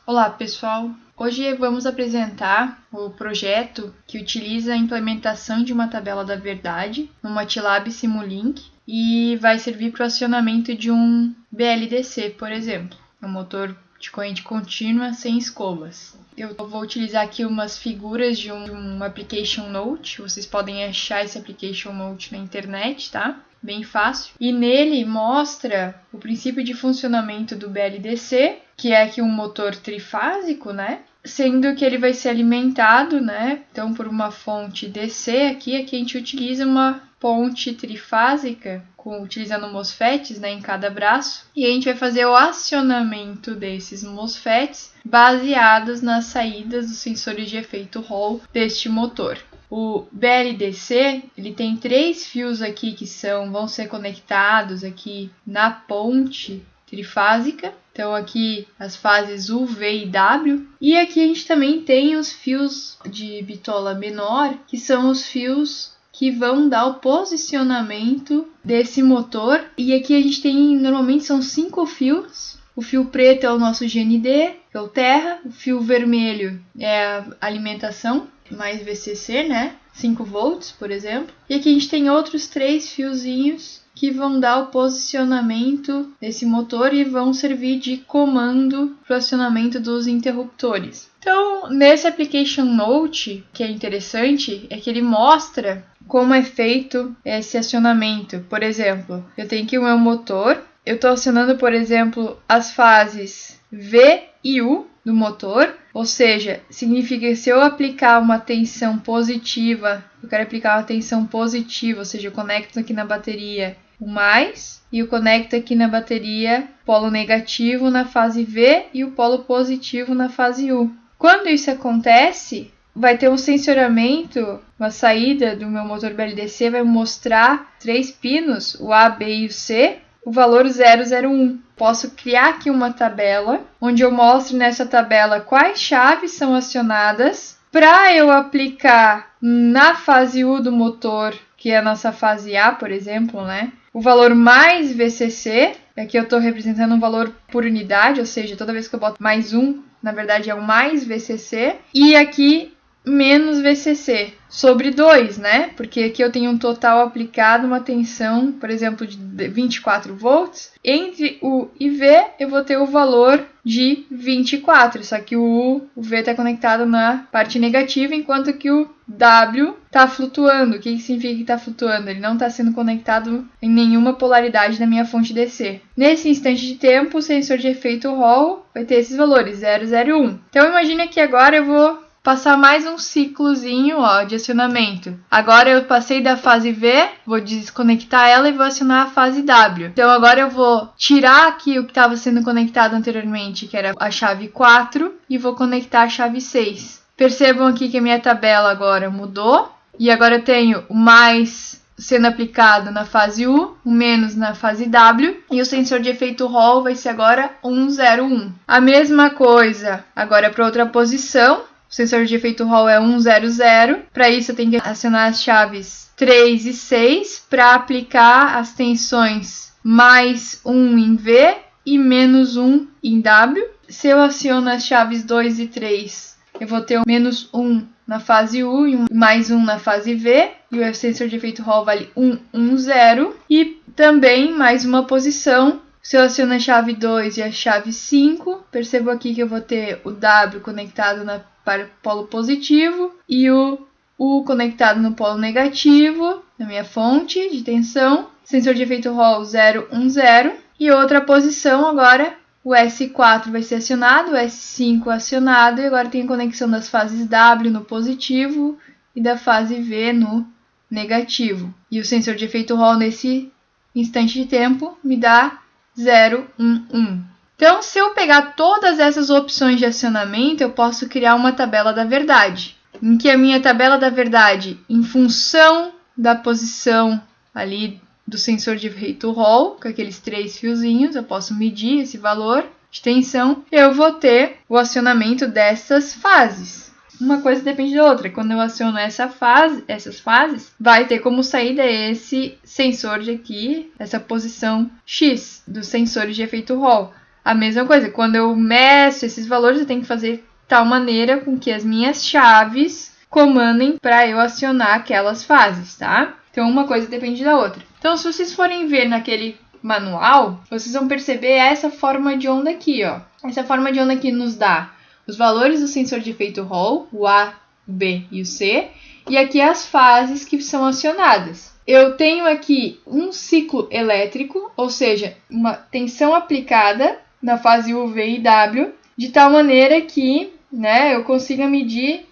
Olá pessoal, hoje vamos apresentar o projeto que utiliza a implementação de uma tabela da verdade no MATLAB Simulink e vai servir para o acionamento de um BLDC, por exemplo, um motor de corrente contínua sem escovas. Eu vou utilizar aqui umas figuras de um application note, vocês podem achar esse application note na internet, tá? Bem fácil. E nele mostra o princípio de funcionamento do BLDC, que é aqui um motor trifásico, né? Sendo que ele vai ser alimentado, né? Então, por uma fonte DC aqui a gente utiliza uma ponte trifásica, utilizando MOSFETs, né, em cada braço. E a gente vai fazer o acionamento desses MOSFETs baseados nas saídas dos sensores de efeito Hall deste motor. O BLDC, ele tem 3 fios aqui que vão ser conectados aqui na ponte trifásica. Então aqui as fases U, V e W. E aqui a gente também tem os fios de bitola menor, que são os fios que vão dar o posicionamento desse motor. E aqui a gente tem, normalmente são 5 fios. O fio preto é o nosso GND, que é o terra. O fio vermelho é a alimentação, mais VCC, né? 5 volts, por exemplo. E aqui a gente tem outros 3 fiozinhos que vão dar o posicionamento desse motor e vão servir de comando para o acionamento dos interruptores. Então, nesse Application Note, que é interessante, é que ele mostra como é feito esse acionamento. Por exemplo, eu tenho aqui o meu motor, eu estou acionando, por exemplo, as fases V e U do motor, ou seja, significa que se eu aplicar uma tensão positiva, eu quero aplicar uma tensão positiva, ou seja, eu conecto aqui na bateria o mais e eu conecto aqui na bateria polo negativo na fase V e o polo positivo na fase U. Quando isso acontece, vai ter um sensoramento, uma saída do meu motor BLDC vai mostrar 3 pinos, o A, B e o C, o valor 001. Posso criar aqui uma tabela, onde eu mostro nessa tabela quais chaves são acionadas para eu aplicar na fase U do motor, que é a nossa fase A, por exemplo, né? O valor mais VCC, aqui eu estou representando um valor por unidade, ou seja, toda vez que eu boto mais um, na verdade é o mais VCC, e aqui menos VCC, sobre 2, né? Porque aqui eu tenho um total aplicado, uma tensão, por exemplo, de 24 volts. Entre U e V, eu vou ter o valor de 24, só que o V está conectado na parte negativa, enquanto que o W está flutuando. O que significa que está flutuando? Ele não está sendo conectado em nenhuma polaridade na minha fonte DC. Nesse instante de tempo, o sensor de efeito Hall vai ter esses valores, 001. Então, imagine que agora eu vou passar mais um ciclozinho, de acionamento. Agora eu passei da fase V, vou desconectar ela e vou acionar a fase W. Então agora eu vou tirar aqui o que estava sendo conectado anteriormente, que era a chave 4, e vou conectar a chave 6. Percebam aqui que a minha tabela agora mudou, e agora eu tenho o mais sendo aplicado na fase U, o menos na fase W, e o sensor de efeito Hall vai ser agora 101. A mesma coisa agora para outra posição. O sensor de efeito Hall é 100. Para isso, eu tenho que acionar as chaves 3 e 6 para aplicar as tensões mais 1 em V e menos 1 em W. Se eu aciono as chaves 2 e 3, eu vou ter o menos 1 na fase U e mais 1 na fase V. E o sensor de efeito Hall vale 110. E também mais uma posição. Se eu aciono a chave 2 e a chave 5, percebo aqui que eu vou ter o W conectado para o polo positivo e o U conectado no polo negativo, na minha fonte de tensão. Sensor de efeito Hall 010. E outra posição agora, o S4 vai ser acionado, o S5 acionado, e agora tem a conexão das fases W no positivo e da fase V no negativo. E o sensor de efeito Hall nesse instante de tempo me dá 011. Então, se eu pegar todas essas opções de acionamento, eu posso criar uma tabela da verdade, em que a minha tabela da verdade, em função da posição ali do sensor de efeito Hall, com aqueles 3 fiozinhos, eu posso medir esse valor de tensão, eu vou ter o acionamento dessas fases. Uma coisa depende da outra. Quando eu aciono essas fases, vai ter como saída esse sensor de aqui, essa posição X dos sensores de efeito Hall. A mesma coisa, quando eu meço esses valores, eu tenho que fazer de tal maneira com que as minhas chaves comandem para eu acionar aquelas fases, tá? Então, uma coisa depende da outra. Então, se vocês forem ver naquele manual, vocês vão perceber essa forma de onda aqui, ó. Essa forma de onda aqui nos dá os valores do sensor de efeito Hall, o A, o B e o C, e aqui as fases que são acionadas. Eu tenho aqui um ciclo elétrico, ou seja, uma tensão aplicada na fase U, V e W, de tal maneira que, né, eu consiga medir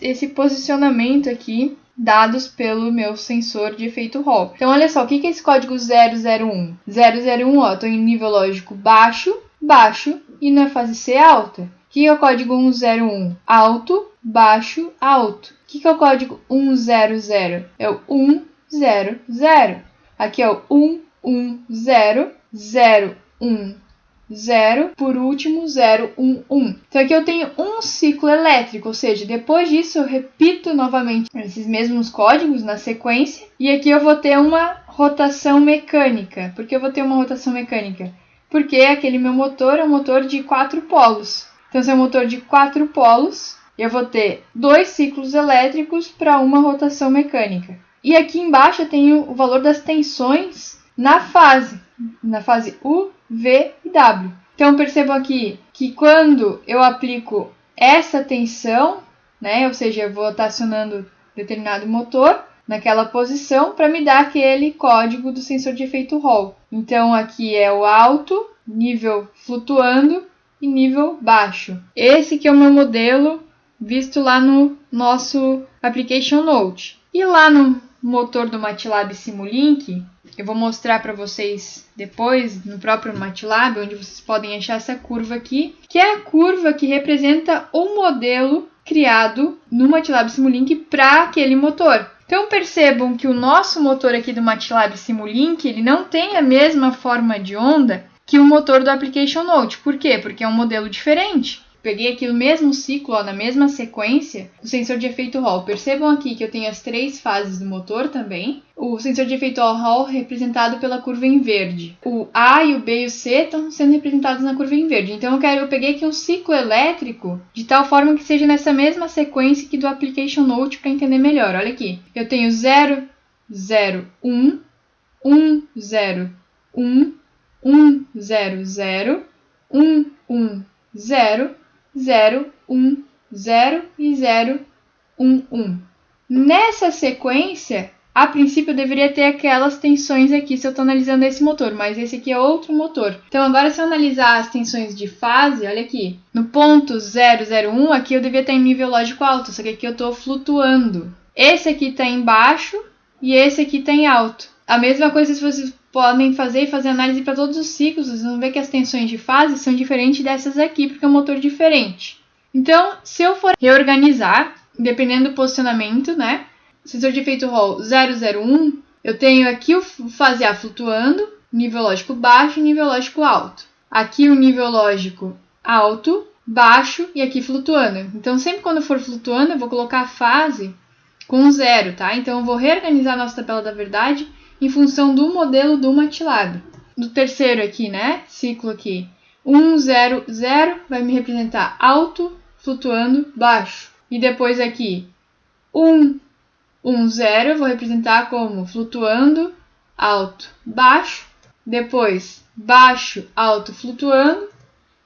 esse posicionamento aqui dados pelo meu sensor de efeito Hall. Então, olha só, o que é esse código 001? 001, ó, estou em nível lógico baixo, baixo, e na fase C alta. O que é o código 101? Alto, baixo, alto. O que é o código 100? É o 100. Aqui é o 110, 010, por último 011. Então aqui eu tenho um ciclo elétrico, ou seja, depois disso eu repito novamente esses mesmos códigos na sequência, e aqui eu vou ter uma rotação mecânica. Por que eu vou ter uma rotação mecânica? Porque aquele meu motor é um motor de 4 polos. Então, se é um motor de 4 polos, eu vou ter 2 ciclos elétricos para uma rotação mecânica. E aqui embaixo eu tenho o valor das tensões na fase U, V e W. Então, percebam aqui que quando eu aplico essa tensão, né, ou seja, eu vou estar acionando determinado motor naquela posição para me dar aquele código do sensor de efeito Hall. Então, aqui é o alto, nível flutuando e nível baixo. Esse que é o meu modelo visto lá no nosso Application Note. E lá no motor do MATLAB Simulink, eu vou mostrar para vocês depois no próprio MATLAB, onde vocês podem achar essa curva aqui, que é a curva que representa o modelo criado no MATLAB Simulink para aquele motor. Então percebam que o nosso motor aqui do MATLAB Simulink, ele não tem a mesma forma de onda que o motor do Application Note. Por quê? Porque é um modelo diferente. Peguei aqui o mesmo ciclo, ó, na mesma sequência, o sensor de efeito Hall. Percebam aqui que eu tenho as 3 fases do motor também. O sensor de efeito Hall representado pela curva em verde. O A, e o B e o C estão sendo representados na curva em verde. Então eu peguei aqui um ciclo elétrico de tal forma que seja nessa mesma sequência que do Application Note para entender melhor. Olha aqui. Eu tenho 0, 0, 1, 1, 0, 1, 1, 0, 0, 1, 1, 0, 0, 1, 0 e 0, 1, 1. Nessa sequência, a princípio eu deveria ter aquelas tensões aqui se eu estou analisando esse motor, mas esse aqui é outro motor. Então agora se eu analisar as tensões de fase, olha aqui, no ponto 001, aqui eu devia estar em nível lógico alto, só que aqui eu estou flutuando. Esse aqui está em baixo e esse aqui está em alto. A mesma coisa se vocês podem fazer análise para todos os ciclos, vocês vão ver que as tensões de fase são diferentes dessas aqui, porque é um motor diferente. Então, se eu for reorganizar, dependendo do posicionamento, né? Sensor de efeito Hall 001, eu tenho aqui o fase A flutuando, nível lógico baixo e nível lógico alto. Aqui o nível lógico alto, baixo e aqui flutuando. Então, sempre quando for flutuando, eu vou colocar a fase com 0, tá? Então, eu vou reorganizar a nossa tabela da verdade em função do modelo do MATLAB. Do terceiro aqui, né? Ciclo aqui. 1, 0, 0 vai me representar alto, flutuando, baixo. E depois aqui, 1, 1, 0, eu vou representar como flutuando, alto, baixo. Depois, baixo, alto, flutuando.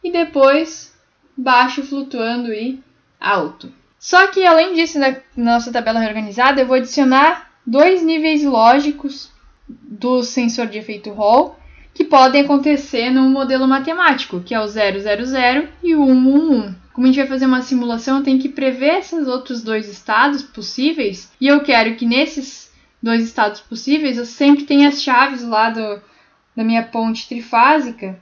E depois, baixo, flutuando e alto. Só que, além disso, na nossa tabela reorganizada, eu vou adicionar 2 níveis lógicos do sensor de efeito Hall que podem acontecer no modelo matemático, que é o 000 e o 111. Como a gente vai fazer uma simulação, eu tenho que prever esses outros 2 estados possíveis, e eu quero que nesses 2 estados possíveis eu sempre tenha as chaves lá da minha ponte trifásica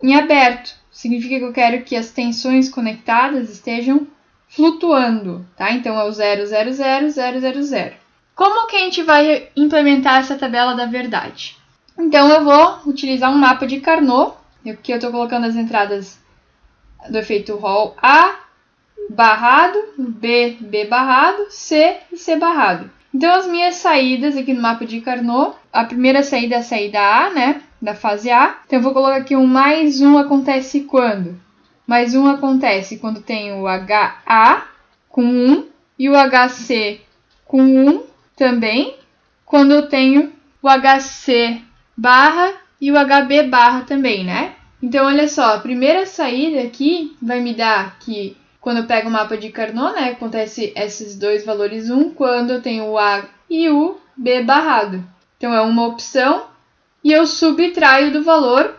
em aberto. Significa que eu quero que as tensões conectadas estejam flutuando, tá? Então é o 000, 000. Como que a gente vai implementar essa tabela da verdade? Então, eu vou utilizar um mapa de Carnot. Aqui eu estou colocando as entradas do efeito Hall A barrado, B, B barrado, C e C barrado. Então, as minhas saídas aqui no mapa de Carnot, a primeira saída é a saída A, né? da fase A. Então, eu vou colocar aqui um mais 1 acontece quando? Mais 1 acontece quando tem o HA com 1 e o HC com 1 também. Quando eu tenho o HC barra e o HB barra também, né? Então, olha só, a primeira saída aqui vai me dar que quando eu pego o mapa de Carnot, né, acontece esses dois valores 1 quando eu tenho o A e o B barrado. Então, é uma opção e eu subtraio do valor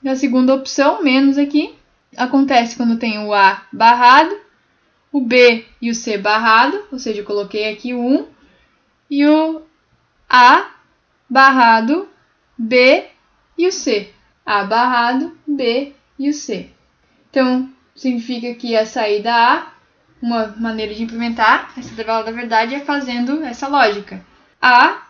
da segunda opção, menos aqui. Acontece quando eu tenho o A barrado, o B e o C barrado, ou seja, eu coloquei aqui o 1, e o A barrado, B e o C. A barrado, B e o C. Então, significa que a saída A, uma maneira de implementar essa tabela da verdade é fazendo essa lógica. A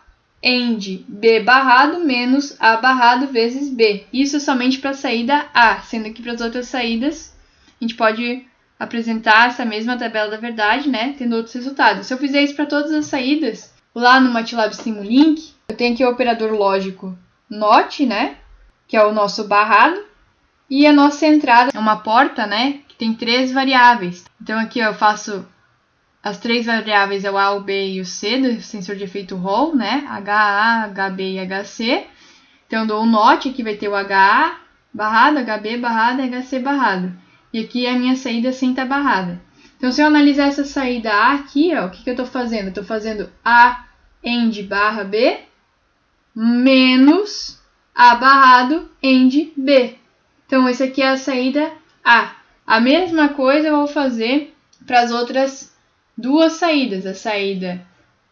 AND B barrado menos A barrado vezes B. Isso somente para a saída A, sendo que para as outras saídas a gente pode apresentar essa mesma tabela da verdade, né, tendo outros resultados. Se eu fizer isso para todas as saídas, lá no MATLAB Simulink, eu tenho aqui o operador lógico NOT, né, que é o nosso barrado, e a nossa entrada é uma porta, né, que tem 3 variáveis. Então aqui eu faço as 3 variáveis, é o A, o B e o C do sensor de efeito Hall, né, HA, HB e HC. Então eu dou o NOT, aqui vai ter o HA barrado, HB barrado e HC barrado. E aqui é a minha saída sem estar barrada. Então se eu analisar essa saída A aqui, ó, o que eu estou fazendo? Eu estou fazendo A AND barra B menos A barrado AND B. Então, essa aqui é a saída A. A mesma coisa eu vou fazer para as outras duas saídas, a saída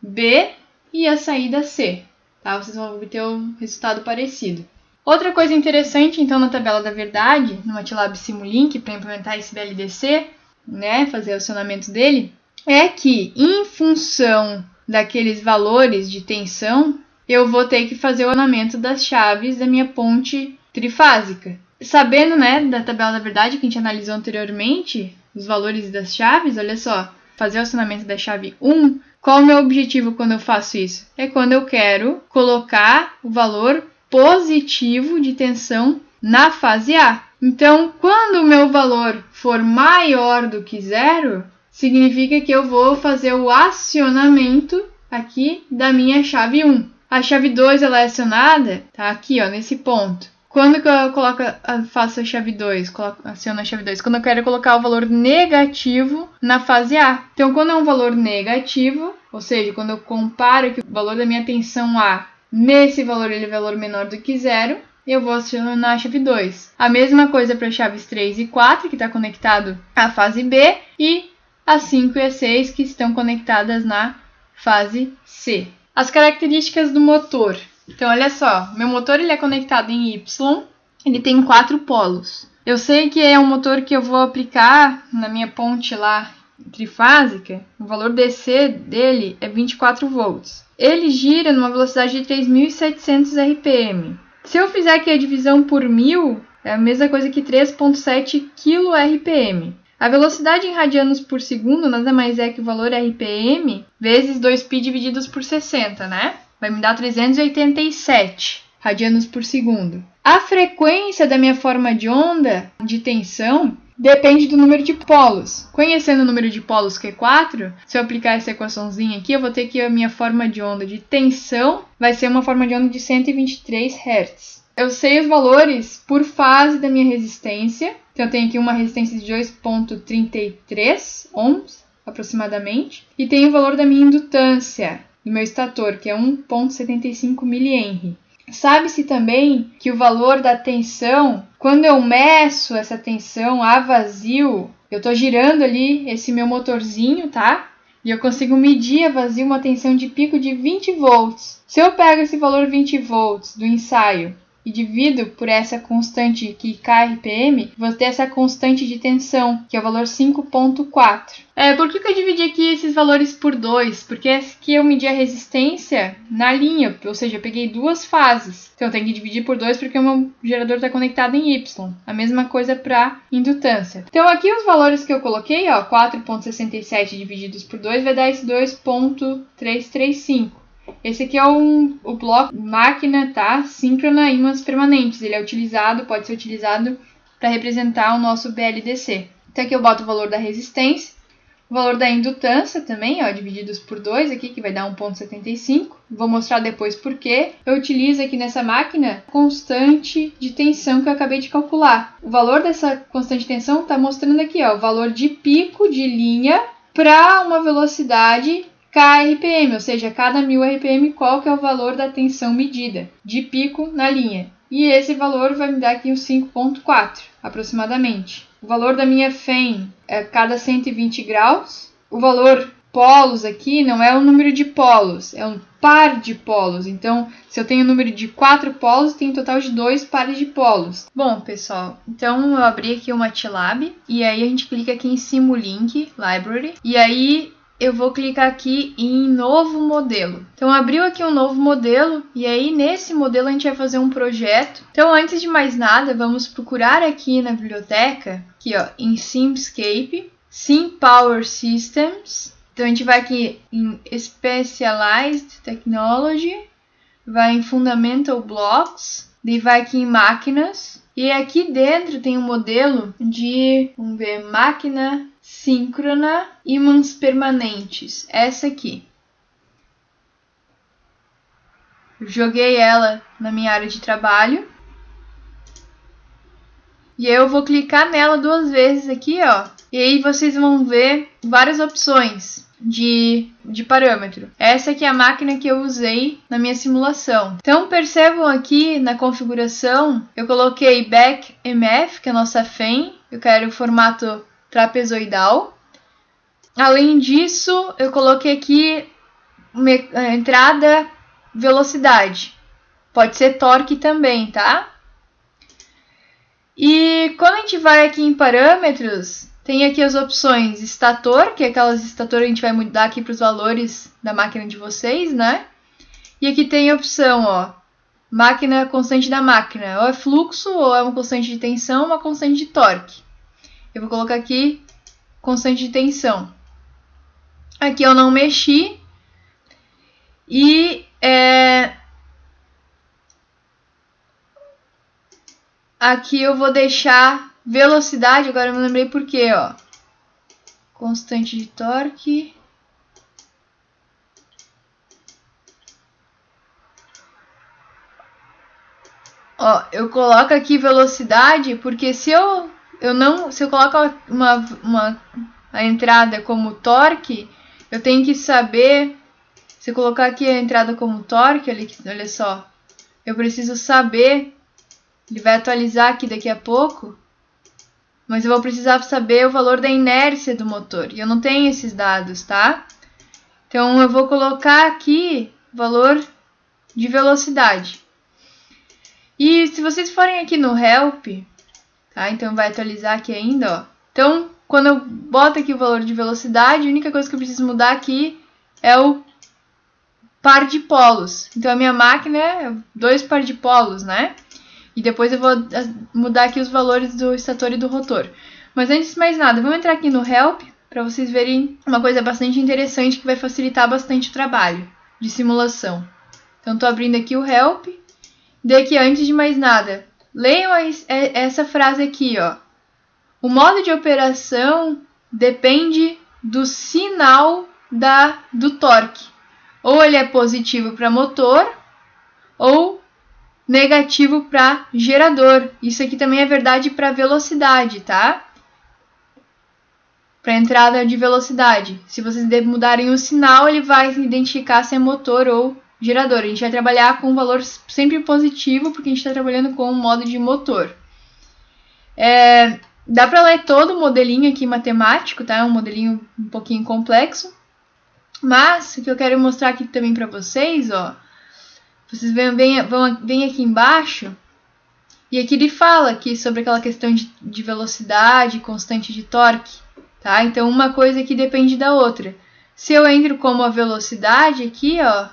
B e a saída C. Tá? Vocês vão obter um resultado parecido. Outra coisa interessante, então, na tabela da verdade, no MATLAB Simulink, para implementar esse BLDC, né, fazer o acionamento dele, é que, em função daqueles valores de tensão, eu vou ter que fazer o acionamento das chaves da minha ponte trifásica. Sabendo, né, da tabela da verdade que a gente analisou anteriormente, os valores das chaves, olha só, fazer o acionamento da chave 1, qual é o meu objetivo quando eu faço isso? É quando eu quero colocar o valor positivo de tensão na fase A. Então, quando o meu valor for maior do que 0, significa que eu vou fazer o acionamento aqui da minha chave 1. A chave 2 ela é acionada, tá aqui, ó, nesse ponto. Quando que eu faço a chave 2? Aciono a chave 2. Quando eu quero colocar o valor negativo na fase A. Então, quando é um valor negativo, ou seja, quando eu comparo que o valor da minha tensão A nesse valor ele é valor menor do que 0, eu vou acionar a chave 2. A mesma coisa para as chaves 3 e 4, que está conectado à fase B, e as 5 e as 6, que estão conectadas na fase C. As características do motor. Então, olha só, meu motor ele é conectado em Y, ele tem 4 polos. Eu sei que é um motor que eu vou aplicar na minha ponte lá trifásica, o valor DC dele é 24 volts. Ele gira numa velocidade de 3.700 RPM. Se eu fizer aqui a divisão por 1000, é a mesma coisa que 3.7 kRPM. A velocidade em radianos por segundo nada mais é que o valor RPM vezes 2π divididos por 60, né? Vai me dar 387 radianos por segundo. A frequência da minha forma de onda de tensão depende do número de polos. Conhecendo o número de polos, que é 4, se eu aplicar essa equaçãozinha aqui, eu vou ter que a minha forma de onda de tensão vai ser uma forma de onda de 123 Hz. Eu sei os valores por fase da minha resistência. Então, eu tenho aqui uma resistência de 2,33 ohms, aproximadamente. E tenho o valor da minha indutância, do meu estator, que é 1,75 mH. Sabe-se também que o valor da tensão, quando eu meço essa tensão a vazio, eu estou girando ali esse meu motorzinho, tá? E eu consigo medir a vazio uma tensão de pico de 20 volts. Se eu pego esse valor 20 volts do ensaio e divido por essa constante que kRPM, vou ter essa constante de tensão, que é o valor 5,4. Por que eu dividi aqui esses valores por 2? Porque aqui eu medi a resistência na linha, ou seja, eu peguei duas fases. Então eu tenho que dividir por 2 porque o meu gerador está conectado em Y. A mesma coisa para indutância. Então aqui os valores que eu coloquei, ó, 4,67 divididos por 2 vai dar esse 2,335. Esse aqui é o bloco máquina, tá? Síncrona ímãs permanentes. Ele pode ser utilizado para representar o nosso BLDC. Então aqui eu boto o valor da resistência, o valor da indutância também, ó, divididos por 2 aqui, que vai dar 1,75. Vou mostrar depois por quê. Eu utilizo aqui nessa máquina constante de tensão que eu acabei de calcular. O valor dessa constante de tensão está mostrando aqui, ó, o valor de pico de linha para uma velocidade kRPM, ou seja, cada 1000 RPM, qual que é o valor da tensão medida de pico na linha. E esse valor vai me dar aqui uns 5,4 aproximadamente. O valor da minha FEM é cada 120 graus. O valor polos aqui não é o número de polos, é um par de polos. Então, se eu tenho o número de 4 polos, tem um total de 2 pares de polos. Bom, pessoal, então eu abri aqui o MATLAB e aí a gente clica aqui em Simulink Library e aí eu vou clicar aqui em novo modelo. Então abriu aqui um novo modelo e aí nesse modelo a gente vai fazer um projeto. Então antes de mais nada, vamos procurar aqui na biblioteca, aqui ó, em Simscape, SimPower Systems. Então a gente vai aqui em Specialized Technology, vai em Fundamental Blocks, daí vai aqui em Máquinas. E aqui dentro tem um modelo de, vamos ver, máquina síncrona ímãs permanentes. Essa aqui. Joguei ela na minha área de trabalho. E aí eu vou clicar nela 2 vezes aqui, ó. E aí vocês vão ver várias opções de parâmetro. Essa aqui é a máquina que eu usei na minha simulação. Então percebam aqui na configuração, eu coloquei BackMF, que é a nossa FEM. Eu quero o formato trapezoidal. Além disso, eu coloquei aqui entrada velocidade. Pode ser torque também, tá? E quando a gente vai aqui em parâmetros, tem aqui as opções estator, que é aquelas estator que a gente vai mudar aqui para os valores da máquina de vocês, né? E aqui tem a opção, ó, máquina constante da máquina. Ou é fluxo, ou é uma constante de tensão, ou uma constante de torque. Eu vou colocar aqui constante de tensão. Aqui eu não mexi. E aqui eu vou deixar velocidade. Agora eu me lembrei por quê, ó. Constante de torque. Ó, eu coloco aqui velocidade porque se eu coloco a entrada como torque, eu tenho que saber. Se eu colocar aqui a entrada como torque, olha só, eu preciso saber. Ele vai atualizar aqui daqui a pouco, mas eu vou precisar saber o valor da inércia do motor. E eu não tenho esses dados, tá? Então eu vou colocar aqui valor de velocidade. E se vocês forem aqui no Help, tá? Então vai atualizar aqui ainda, ó. Então, quando eu boto aqui o valor de velocidade, a única coisa que eu preciso mudar aqui é o par de polos. Então a minha máquina é 2 par de polos, né? E depois eu vou mudar aqui os valores do estator e do rotor. Mas antes de mais nada, vamos entrar aqui no Help para vocês verem uma coisa bastante interessante que vai facilitar bastante o trabalho de simulação. Então estou abrindo aqui o Help. Daqui, antes de mais nada, leiam essa frase aqui, ó. O modo de operação depende do sinal do torque. Ou ele é positivo para motor, ou negativo para gerador. Isso aqui também é verdade para velocidade, tá? Para entrada de velocidade. Se vocês mudarem o sinal, ele vai identificar se é motor ou gerador. A gente vai trabalhar com um valor sempre positivo, porque a gente está trabalhando com um modo de motor. Dá para ler todo o modelinho aqui matemático, tá? É um modelinho um pouquinho complexo. Mas o que eu quero mostrar aqui também para vocês, ó. Vocês vêm aqui embaixo. E aqui ele fala aqui sobre aquela questão de velocidade, constante de torque. Tá? Então uma coisa aqui depende da outra. Se eu entro como a velocidade aqui, ó,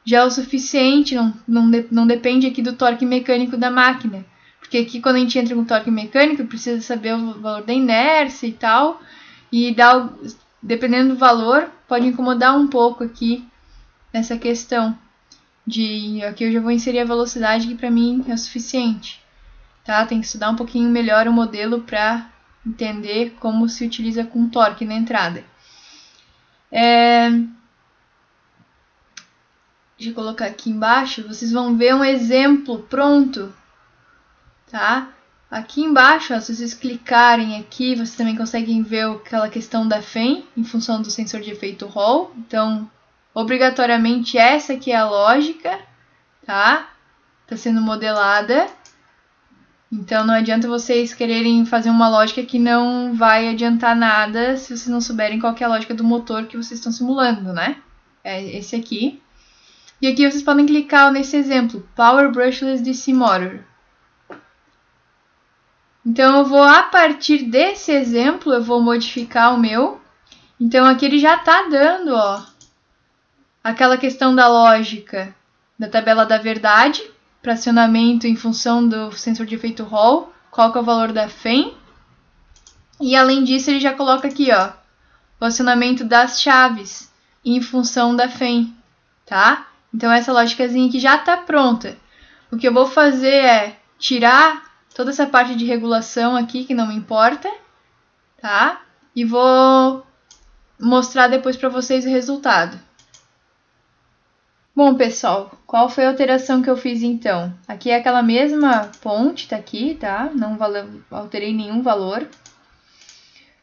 já é o suficiente, não depende aqui do torque mecânico da máquina. Porque aqui quando a gente entra com torque mecânico, precisa saber o valor da inércia e tal. E dependendo do valor, pode incomodar um pouco aqui nessa questão de... Aqui eu já vou inserir a velocidade que para mim é o suficiente. Tá? Tem que estudar um pouquinho melhor o modelo para entender como se utiliza com torque na entrada. Deixa eu colocar aqui embaixo, vocês vão ver um exemplo pronto, tá? Aqui embaixo, ó, se vocês clicarem aqui, vocês também conseguem ver aquela questão da FEM, em função do sensor de efeito Hall. Então, obrigatoriamente essa aqui é a lógica, tá? Está sendo modelada. Então, não adianta vocês quererem fazer uma lógica que não vai adiantar nada se vocês não souberem qual que é a lógica do motor que vocês estão simulando, né? É esse aqui. E aqui vocês podem clicar nesse exemplo, Power Brushless DC Motor. Então, eu vou, a partir desse exemplo, eu vou modificar o meu. Então, aqui ele já está dando, ó, aquela questão da lógica da tabela da verdade, para acionamento em função do sensor de efeito Hall, qual que é o valor da FEM. E, além disso, ele já coloca aqui, ó, o acionamento das chaves em função da FEM, tá? Então, essa lógicazinha aqui já está pronta. O que eu vou fazer é tirar toda essa parte de regulação aqui, que não me importa, tá? E vou mostrar depois para vocês o resultado. Bom, pessoal, qual foi a alteração que eu fiz então? Aqui é aquela mesma ponte, tá aqui, tá? Não alterei nenhum valor.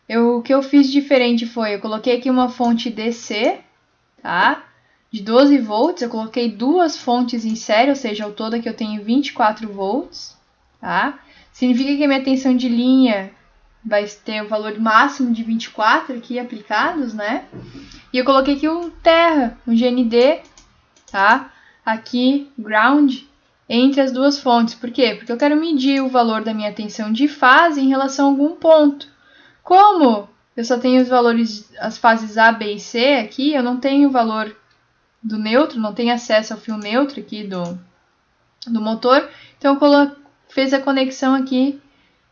O que eu fiz diferente foi, eu coloquei aqui uma fonte DC, tá? De 12 volts, eu coloquei duas fontes em série, ou seja, ao todo aqui eu tenho 24 volts, tá? Significa que a minha tensão de linha vai ter o valor máximo de 24 aqui aplicados, né? E eu coloquei aqui um terra, um GND, tá? Aqui, ground, entre as duas fontes. Por quê? Porque eu quero medir o valor da minha tensão de fase em relação a algum ponto. Como eu só tenho os valores, as fases A, B e C aqui, eu não tenho o valor do neutro, não tenho acesso ao fio neutro aqui do motor, então eu fiz a conexão aqui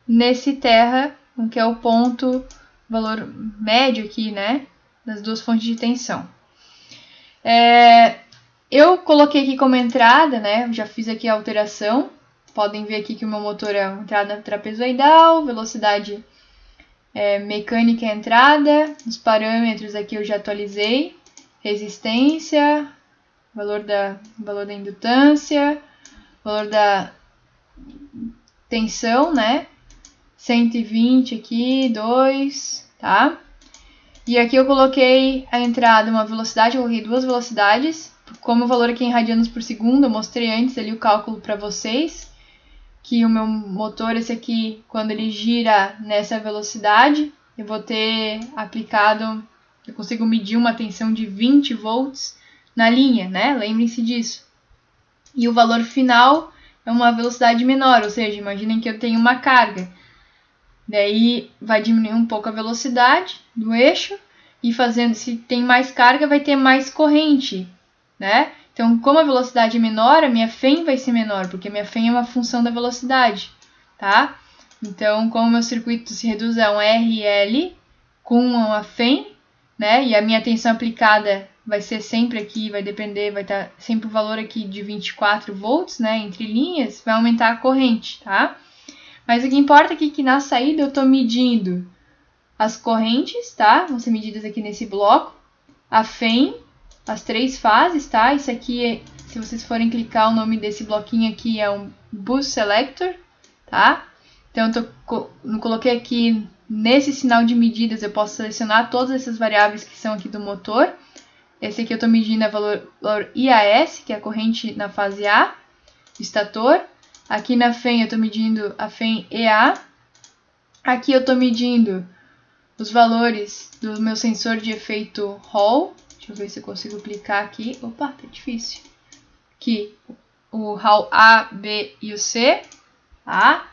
nesse terra, que é o ponto, valor médio aqui, né, das duas fontes de tensão. Eu coloquei aqui como entrada, né, já fiz aqui a alteração, podem ver aqui que o meu motor é uma entrada trapezoidal, velocidade mecânica é entrada, os parâmetros aqui eu já atualizei, resistência, valor da indutância, valor da tensão, né? 120 aqui, 2, tá? E aqui eu coloquei a entrada, uma velocidade, eu coloquei duas velocidades. Como o valor aqui é em radianos por segundo, eu mostrei antes ali o cálculo para vocês. Que o meu motor, esse aqui, quando ele gira nessa velocidade, eu vou ter aplicado, eu consigo medir uma tensão de 20 volts na linha, né? Lembrem-se disso. E o valor final é uma velocidade menor, ou seja, imaginem que eu tenho uma carga. Daí vai diminuir um pouco a velocidade do eixo e fazendo, se tem mais carga, vai ter mais corrente, né? Então, como a velocidade é menor, a minha FEM vai ser menor, porque a minha FEM é uma função da velocidade, tá? Então, como o meu circuito se reduz a um RL com uma FEM, né? E a minha tensão aplicada vai ser sempre aqui, vai depender, vai estar sempre o valor aqui de 24 volts, né? Entre linhas, vai aumentar a corrente, tá? Mas o que importa aqui é que na saída eu estou medindo as correntes, tá? Vão ser medidas aqui nesse bloco, a FEM, as três fases, tá? Isso aqui, se vocês forem clicar, o nome desse bloquinho aqui é um Boost Selector, tá? Então, eu coloquei aqui, nesse sinal de medidas, eu posso selecionar todas essas variáveis que são aqui do motor. Esse aqui eu estou medindo o valor IAS, que é a corrente na fase A, estator. Aqui na FEM eu estou medindo a FEM EA. Aqui eu estou medindo os valores do meu sensor de efeito Hall. Deixa eu ver se eu consigo clicar aqui. Opa, tá difícil. Aqui, o Hall A, B e o C. Tá?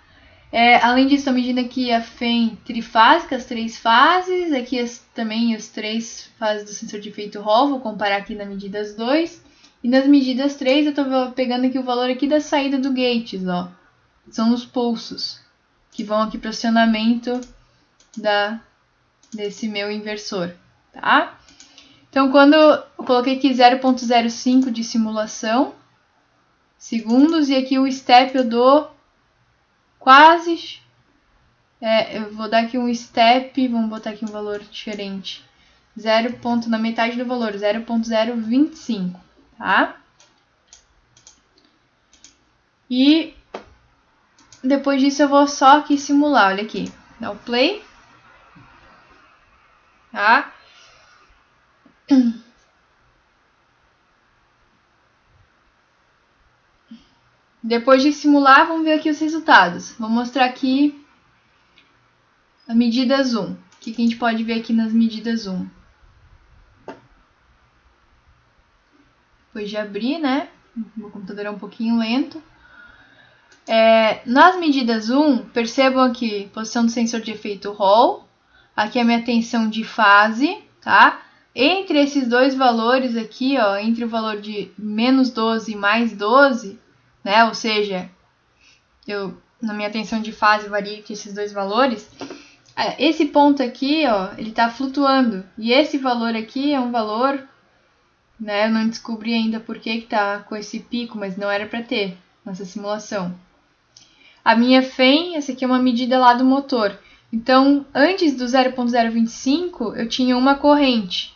Além disso, estou medindo aqui a FEM trifásica, as três fases. Aqui também as três fases do sensor de efeito Hall. Vou comparar aqui na medida 2. E nas medidas 3, eu estou pegando aqui o valor aqui da saída do gates, ó. São os pulsos, que vão aqui para o acionamento desse meu inversor, tá? Então, quando coloquei aqui 0.05 de simulação, segundos, e aqui o step eu dou quase... eu vou dar aqui um step, vamos botar aqui um valor diferente. 0. Na metade do valor, 0.025, tá? E depois disso eu vou só aqui simular, olha aqui. Dá o play. Tá? Depois de simular, vamos ver aqui os resultados. Vou mostrar aqui a medida zoom. O que a gente pode ver aqui nas medidas zoom? Depois de abrir, né? O computador é um pouquinho lento. Nas medidas zoom, percebam aqui posição do sensor de efeito Hall. Aqui a minha tensão de fase, tá? Entre esses dois valores aqui, ó, entre o valor de menos 12 e mais 12, né? Ou seja, na minha tensão de fase varia entre esses dois valores. Esse ponto aqui, ó, ele tá flutuando. E esse valor aqui é um valor, né? Eu não descobri ainda por que tá com esse pico, mas não era para ter nessa simulação. A minha FEM, essa aqui é uma medida lá do motor. Então, antes do 0.025, eu tinha uma corrente.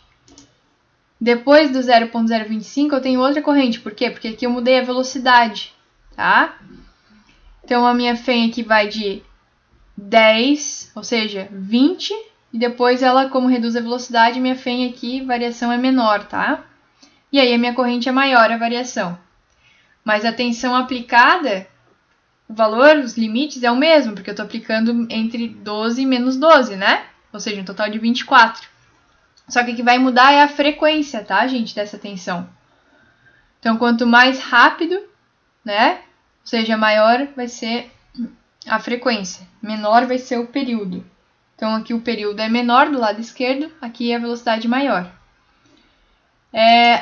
Depois do 0.025, eu tenho outra corrente. Por quê? Porque aqui eu mudei a velocidade, tá? Então, a minha FEM aqui vai de 10, ou seja, 20. E depois ela, como reduz a velocidade, minha FEM aqui, variação é menor, tá? E aí a minha corrente é maior, a variação. Mas a tensão aplicada... O valor, os limites é o mesmo, porque eu estou aplicando entre 12 e menos 12, né? Ou seja, um total de 24. Só que o que vai mudar é a frequência, tá, gente, dessa tensão. Então, quanto mais rápido, né? Ou seja, maior vai ser a frequência, menor vai ser o período. Então, aqui o período é menor do lado esquerdo, aqui é a velocidade maior.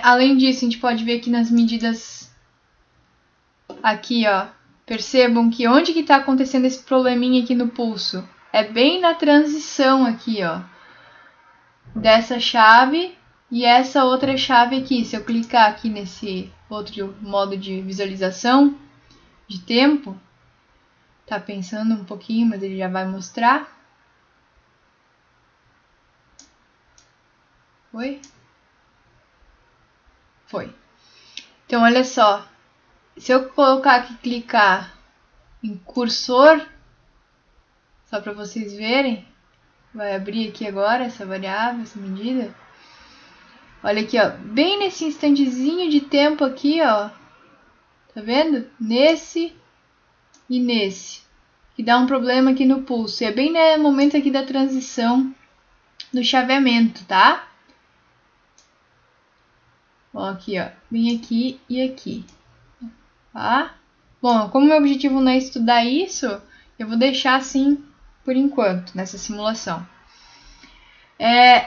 Além disso, a gente pode ver aqui nas medidas, aqui, ó, percebam que onde que está acontecendo esse probleminha aqui no pulso? É bem na transição aqui, ó, dessa chave e essa outra chave aqui. Se eu clicar aqui nesse outro modo de visualização de tempo, tá pensando um pouquinho, mas ele já vai mostrar. Foi? Foi. Então, olha só. Se eu colocar aqui, clicar em cursor, só para vocês verem, vai abrir aqui agora essa variável, essa medida. Olha aqui, ó, bem nesse instantezinho de tempo aqui, ó, tá vendo? Nesse e nesse, que dá um problema aqui no pulso. E é bem no momento aqui da transição do chaveamento, tá? Ó, aqui, ó, bem aqui e aqui. Tá? Bom, como meu objetivo não é estudar isso, eu vou deixar assim por enquanto, nessa simulação.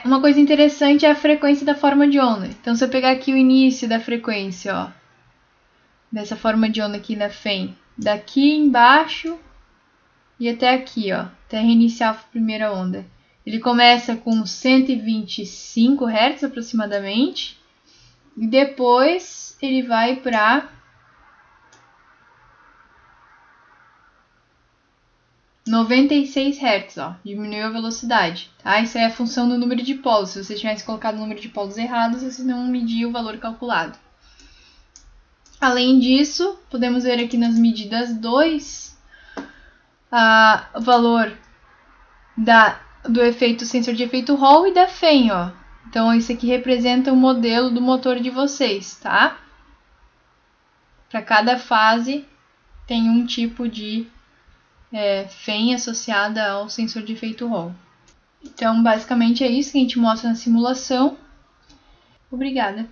Uma coisa interessante é a frequência da forma de onda. Então, se eu pegar aqui o início da frequência, ó, dessa forma de onda aqui na FEM, daqui embaixo e até aqui, ó, até reiniciar a primeira onda. Ele começa com 125 Hz aproximadamente, e depois ele vai para 96 Hz, ó, diminuiu a velocidade, tá? Isso é a função do número de polos. Se você tivesse colocado o número de polos errados, você não mediu o valor calculado. Além disso, podemos ver aqui nas medidas 2 o valor do efeito sensor de efeito Hall e da FEM, ó. Então, isso aqui representa o modelo do motor de vocês, tá? Para cada fase tem um tipo de FEM associada ao sensor de efeito Hall. Então, basicamente é isso que a gente mostra na simulação. Obrigada!